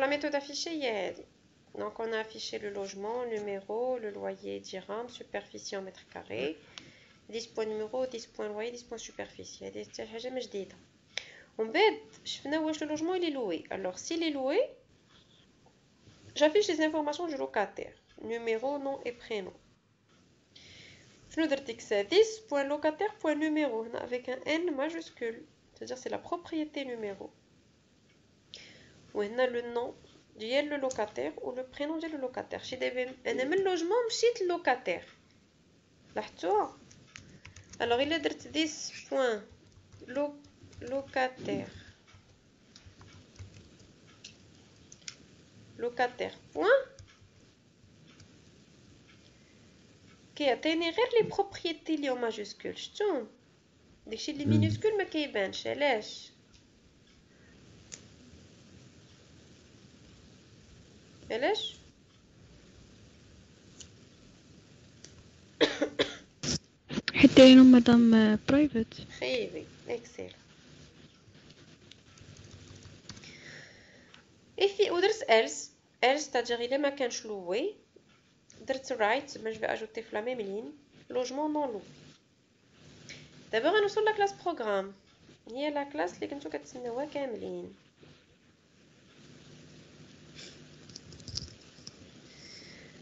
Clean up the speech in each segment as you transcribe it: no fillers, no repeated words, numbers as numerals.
la méthode affichée, il y a... Donc, on a affiché le logement, numéro, le loyer, dirham, superficie en mètres carrés, 10 points numéro, 10 points loyer, 10 points superficie. هذه حاجة ما جديدة. ومن بعد شفنا واش le logement il est loué. Alors, s'il est loué, j'affiche les informations du locataire. Numéro, nom et prénom. Je nous dis que c'est 10.locataire.numéro avec un N majuscule. C'est-à-dire c'est la propriété numéro. Ou on a le nom du locataire ou le prénom du locataire. Si on a le logement, c'est le locataire. Alors il a dit 10.locataire. Locataire. Point. Qui a les propriétés liées en majuscule. داك الشيء اللي minuscule ما كيبانش علاش حتى هنا مدام برايفت خيبي اكسل اي ودرت else c'est-à-dire الا ما كانش لوي درت right mais je vais ajouter في la même ligne logement non loué. D'abord غنوصل لا كلاس بروغرام هي لا كلاس اللي كنتو كتسناوها كاملين.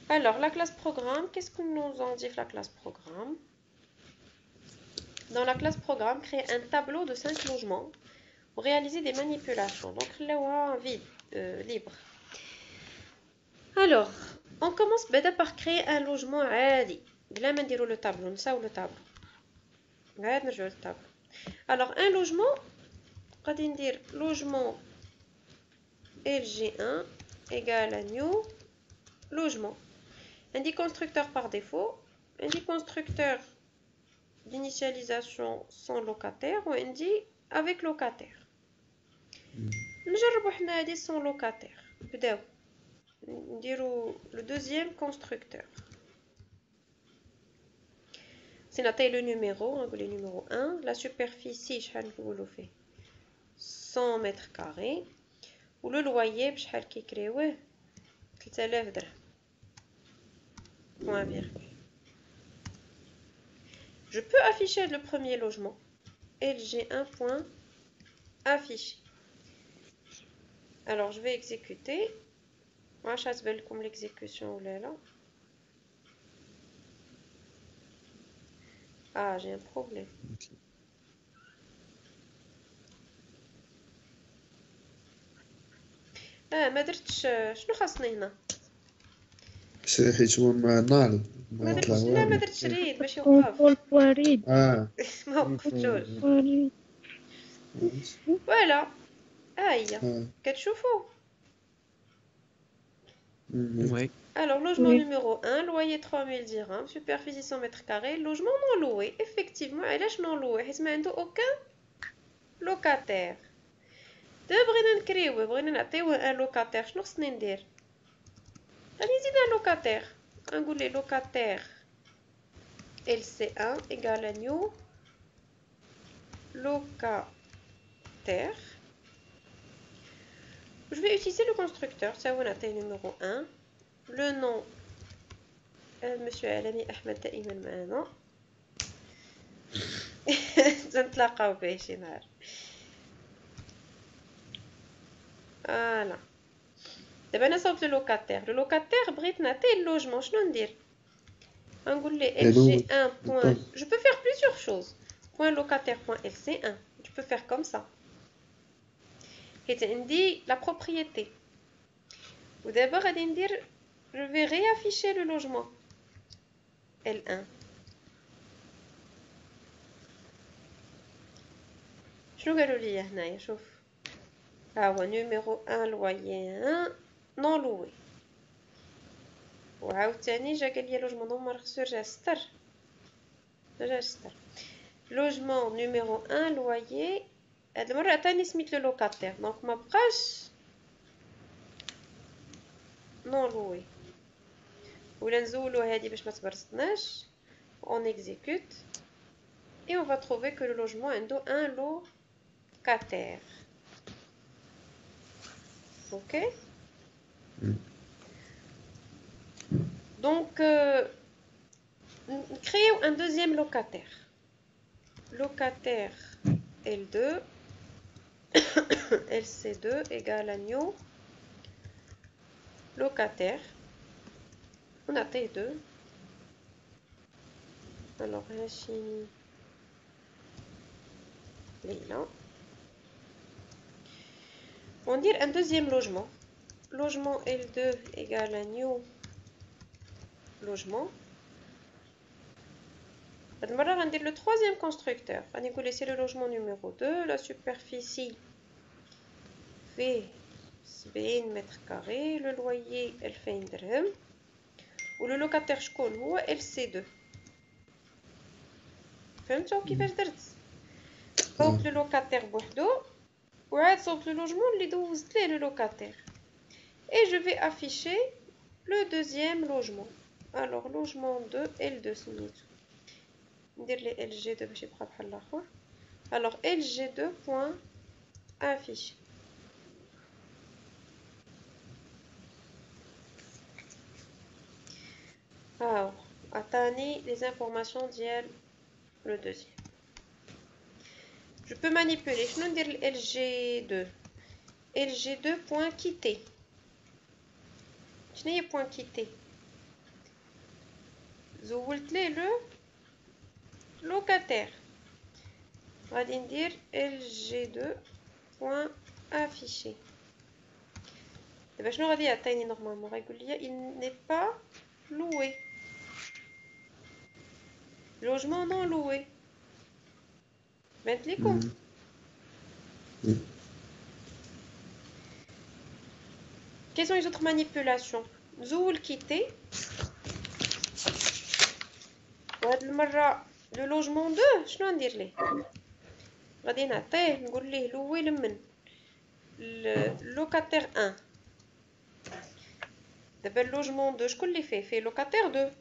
Alors la classe programme, qu'est-ce que nous en dit la classe programme? Dans la classe programme, créer un tableau de 5 logements pour réaliser des manipulations. Donc là vide, libre. Alors, on commence par créer un logement عادي. Là, on dirait le tableau, on sait où le tableau. Le tableau. Alors, un logement, on va dire logement LG1 égale à new logement. On dit constructeur par défaut, on dit constructeur d'initialisation sans locataire ou on dit avec locataire. نجربوا حنا هذه sans locataire. بداو نديروا le deuxième constructeur. C'est noté le numéro, on va le numéro 1, la superficie شحال نقولوا فيه 100 mètres carrés ou le loyer بشحال كيكريوه 3000 درهم. Point virgule. Je peux afficher le premier logement. LG1 point affiché. Alors, je vais exécuter. Moi, je vais comme l'exécution là. Ah, j'ai un problème. ما درتش شنو خاصني هنا حيت هو نال ما درتش لا ما درتش ريد باش يوقف وريد ما وقفتوش فوالا ها هي كتشوفوا وي Alors, logement numéro 1, loyer 3000 dirhams, superficie 100 mètres carrés, logement non loué. Effectivement, elle est non loué. Il n'y a aucun locataire. بغينا نكريوه بغينا نعطيوه ان لوكاتير شنو خصني ندير غادي نزيد ان لوكاتير غنقول ليه لوكاتير LC1 égale à new locataire. Je vais utiliser le constructeur, ça va نعطيه numéro 1 le nom monsieur Alami Ahmed دائما معنا نتلاقاو به شي نهار. Voilà. دابا انا صوبت لو لوكاتير بغيت نعطيه اللوجمون شنو ندير غنقول ليه LG1 point je peux faire plusieurs choses point locataire point LC1 je peux faire comme ça حيت عندي la propriété ودابا غادي ندير je vais réafficher le logement L1 شنو قالوا لي هنايا شوف ها هو numéro 1 loyer 1 non loué وعاوتاني جا قال لي لوجمون نو ماركسور جا ستر لوجمون نيميرو 1 لويي هاد المره عطاني سميت لو لوكاتير دونك ما بقاش نون لوي ولا نزولو هادي باش ما تبرزطناش اون اكزيكوت et on va trouver que le logement عنده un locataire. Ok. Donc, créons un deuxième locataire. Locataire L2, LC2 égale à new locataire. On a T2. Alors, Hachimi Leila. On dit un deuxième logement. Logement L2 égale à new logement. On va dire le troisième constructeur. On va laisser le logement numéro 2. La superficie fait 70 mètres carrés. Le loyer, elle fait une dirham. Ou le locataire, je connais, LC2. فهمتوا كيفاش درت صوبت لو لوكاتير بوحدو وعاد صوبت لو لوجمون اللي دوزت ليه لو لوكاتير et je vais afficher le deuxième logement. Alors logement 2 L2 سميتو ندير لي LG2 باش يبقى بحال الاخر. alors LG2 point affiché. alors عطاني les informations ديال le deuxième. Je peux manipuler. Je vais dire LG2. LG2 point quitter. Je n'ai point quitter. زولت لي le locataire. غادي ندير LG2 point affiché. دابا شنو غادي يعطيني نورمالمون غايقول لي il n'est pas loué. Logement non loué. بانت لكم quelles sont les autres manipulations زول quitter وهاد المره لو لوجمون 2 شنو ندير ليه غادي نعطيه نقول ليه لوي لمن لوكاتير 1 دابا اللوجمون 2 شكون اللي فيه لوكاتير 2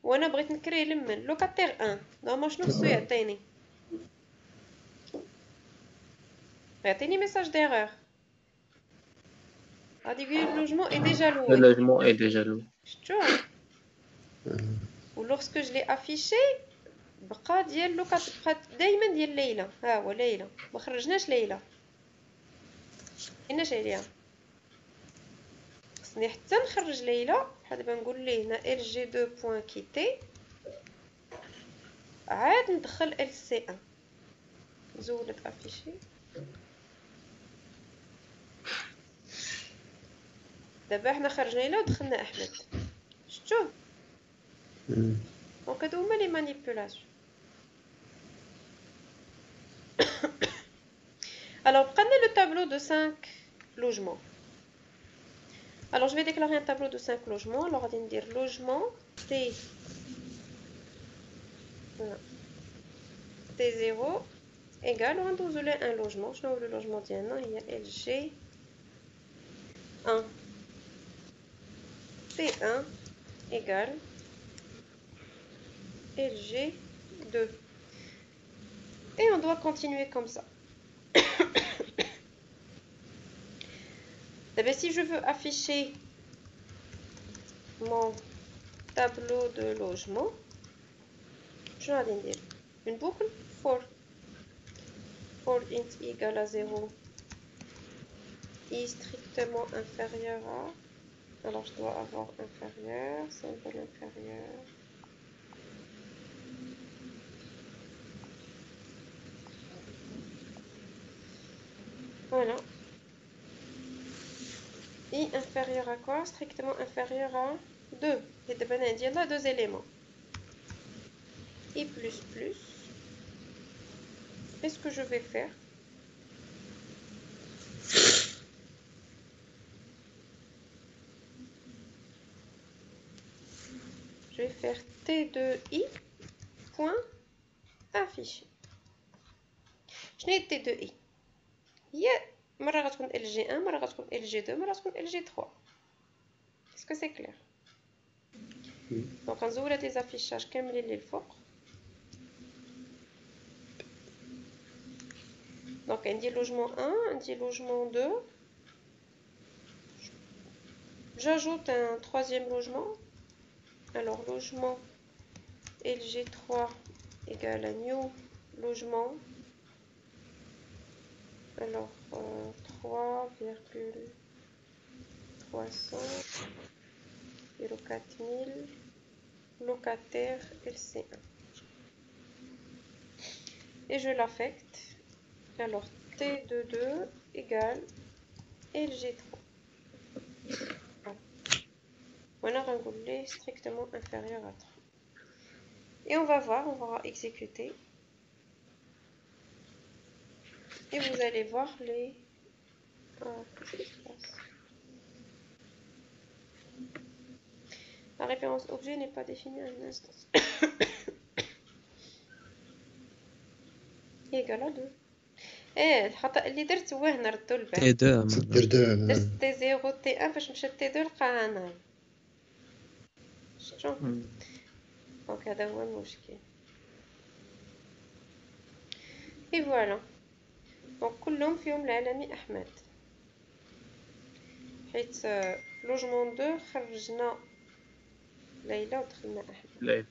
وانا بغيت نكري لمن لوكاتير 1 نورمال شنو خصو يعطيني يعطيني ميساج ديرور غادي يقول لي اللوجمون اي ديجا لوي Le logement est déjà loué. شفتو و lorsque je l'ai affiché بقى ديال لوكاتير بقى دائما ديال ليلى ها هو ليلى ما خرجناش ليلى كايناش عليها خصني حتى نخرج ليلى بحال دابا نقول ليه هنا LG2 point quitter عاد ندخل LC1 زولت افيشي دابا حنا خرجنا ليلى ودخلنا احمد شفتو دونك هادو هما لي مانيبيولاسيون alors prenez le tableau de 5 logements. Alors je vais déclarer un tableau de 5 logements. Alors on va dire logement T voilà. T0 égale on doit un logement. Je vois le logement d'Yann, il y a LG1 T1 égale LG2 et on doit continuer comme ça. Si je veux afficher mon tableau de logement, je vais dire une boucle for int égale à 0 est strictement inférieur à, alors je dois avoir inférieur, symbole inférieur. Voilà. Et inférieur à quoi? Strictement inférieur à 2. Et il y a 2 éléments. Et plus. Qu'est-ce que je vais faire? Je vais faire T2i point affiché. Je n'ai T2i. مرة غتكون LG1 مرة غتكون LG2 مرة غتكون LG3. Est-ce que c'est clair? Donc غنزول هاد لي افيشاج كاملين اللي الفوق. دونك عندي لوجمون 1 عندي لوجمون 2 J'ajoute un troisième logement. Alors, logement LG3 égale à new logement. Alors, 3,300 04000 locataire LC1. Et je l'affecte. Alors, T22 égale LG3. Voilà, un goulet strictement inférieur à 3. Et on va voir, on va exécuter. Et vous allez voir les... qu'est-ce qui se passe? La référence objet n'est pas définie à une instance. égale à 2. ايه الخطأ اللي درت هو هنا ردو البال. تي 2 تدير دو درت تي 0 تي 1 فاش مشات تي 2 لقاها هنا. شفتو؟ دونك هذا هو المشكل. اي فوالا. دونك كلهم فيهم العلامي احمد. حيت لوجمون 2 خرجنا ليلى ودخلنا احمد. ليلى.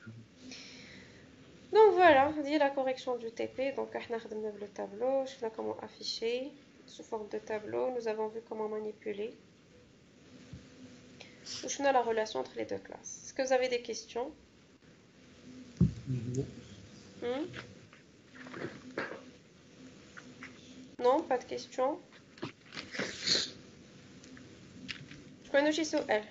Donc voilà, dit la correction du TP. Donc, on a regardé le tableau, je sais comment afficher sous forme de tableau. Nous avons vu comment manipuler. Je sais la relation entre les deux classes. Est-ce que vous avez des questions? Non, pas de questions. Je connais aussi sur elle.